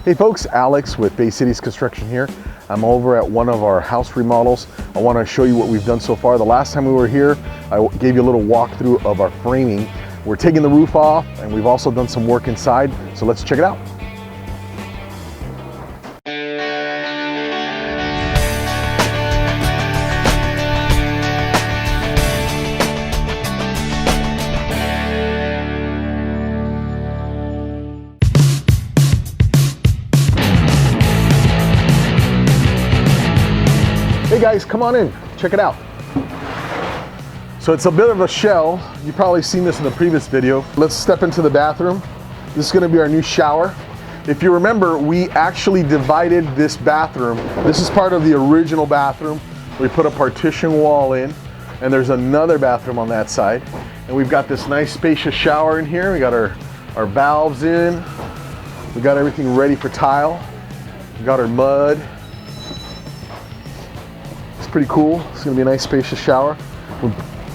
Hey folks, Alex with Bay Cities Construction here. I'm over at one of our house remodels. I want to show you what we've done so far. The last time we were here, I gave you a little walkthrough of our framing. We're taking the roof off and we've also done some work inside, so let's check it out. Hey guys, come on in, check it out. So it's a bit of a shell. You've probably seen this in the previous video. Let's step into the bathroom. This is gonna be our new shower. If you remember, we actually divided this bathroom. This is part of the original bathroom. We put a partition wall in, and there's another bathroom on that side. And we've got this nice spacious shower in here. We got our valves in. We got everything ready for tile. We got our mud. Pretty cool. It's gonna be a nice spacious shower. We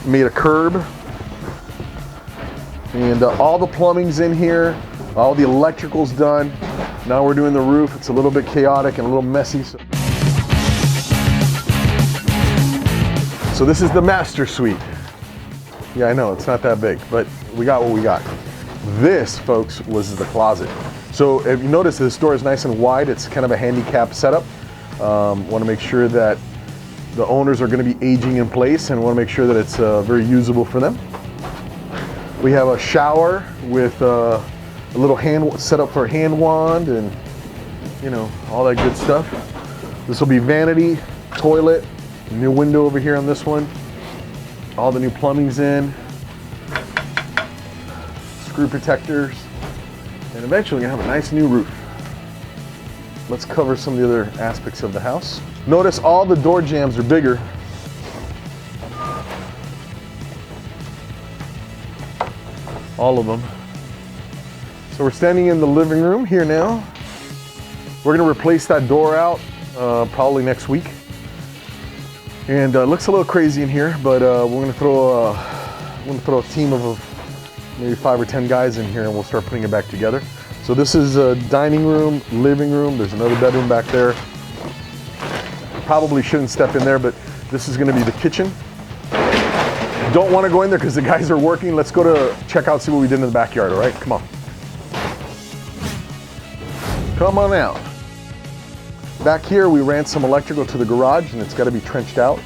made a curb, and all the plumbing's in here, all the electrical's done. Now we're doing the roof. It's a little bit chaotic and a little messy. So this is the master suite. Yeah, I know, it's not that big, but we got what we got. This, folks, was the closet. So if you notice, this door is nice and wide. It's kind of a handicap setup. Want to make sure that the owners are going to be aging in place and want to make sure that it's very usable for them. We have a shower with a little hand setup for a hand wand and, you know, all that good stuff. This will be vanity, toilet, new window over here on this one. All the new plumbing's in, screw protectors, and eventually we're going to have a nice new roof. Let's cover some of the other aspects of the house. Notice all the door jambs are bigger. All of them. So we're standing in the living room here now. We're gonna replace that door out probably next week. And it looks a little crazy in here, but we're gonna throw a team of maybe 5 or 10 guys in here and we'll start putting it back together. So this is a dining room, living room. There's another bedroom back there. Probably shouldn't step in there, but this is gonna be the kitchen. Don't wanna go in there because the guys are working. Let's go to check out, see what we did in the backyard, all right? Come on. Come on out. Back here, we ran some electrical to the garage and it's gotta be trenched out.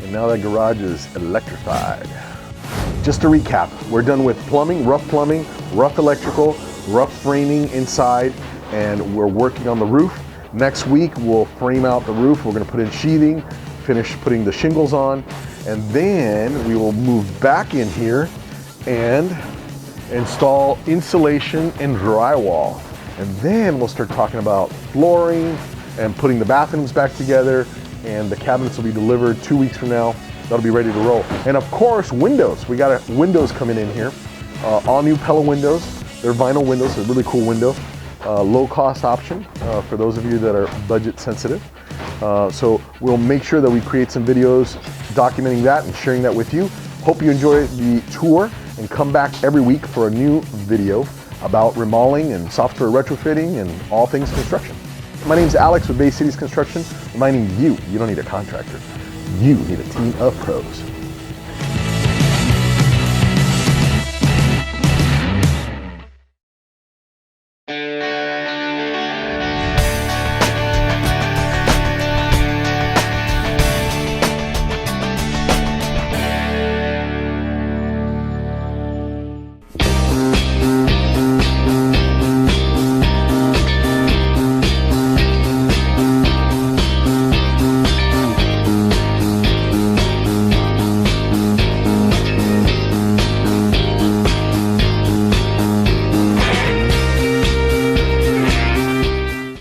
And now that garage is electrified. Just to recap, we're done with plumbing, rough electrical, rough framing inside, and we're working on the roof. Next week, we'll frame out the roof. We're gonna put in sheathing, finish putting the shingles on, and then we will move back in here and install insulation and drywall. And then we'll start talking about flooring and putting the bathrooms back together, and the cabinets will be delivered 2 weeks from now. That'll be ready to roll. And of course, windows. We got windows coming in here. All new Pella windows. They're vinyl windows, they're really cool window. Low cost option for those of you that are budget sensitive. So we'll make sure that we create some videos documenting that and sharing that with you. Hope you enjoy the tour and come back every week for a new video about remodeling and software retrofitting and all things construction. My name's Alex with Bay Cities Construction, reminding you, you don't need a contractor. You need a team of pros.